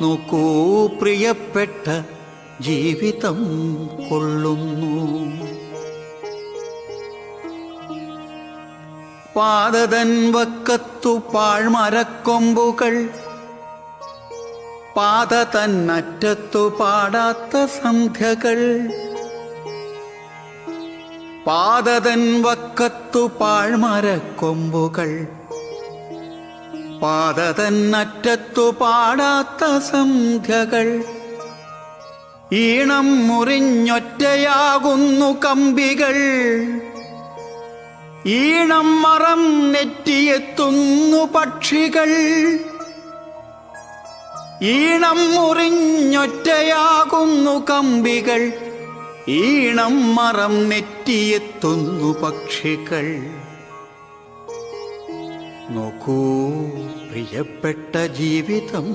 നോക്കൂ പ്രിയപ്പെട്ട ജീവിതം കൊള്ളുന്നു. പാതതൻ വക്കത്തു പാഴ്മരക്കൊമ്പുകൾ, പാത തന്നറ്റത്തു പാടാത്ത സന്ധ്യകൾ. പാതതൻ വക്കത്തു പാഴ്മരക്കൊമ്പുകൾ, പാത തന്നറ്റത്തു പാടാത്ത സന്ധ്യകൾ. ഈണം മുറിഞ്ഞൊറ്റയാകുന്നു കമ്പികൾ, ഈണം മറം നെറ്റിയെത്തുന്നു പക്ഷികൾ. ഈണം മുറിഞ്ഞൊറ്റയാകുന്നു കമ്പികൾ, ഈണം മറം നെറ്റിയെത്തുന്നു പക്ഷികൾ. നോക്കൂ പ്രിയപ്പെട്ട ജീവിതം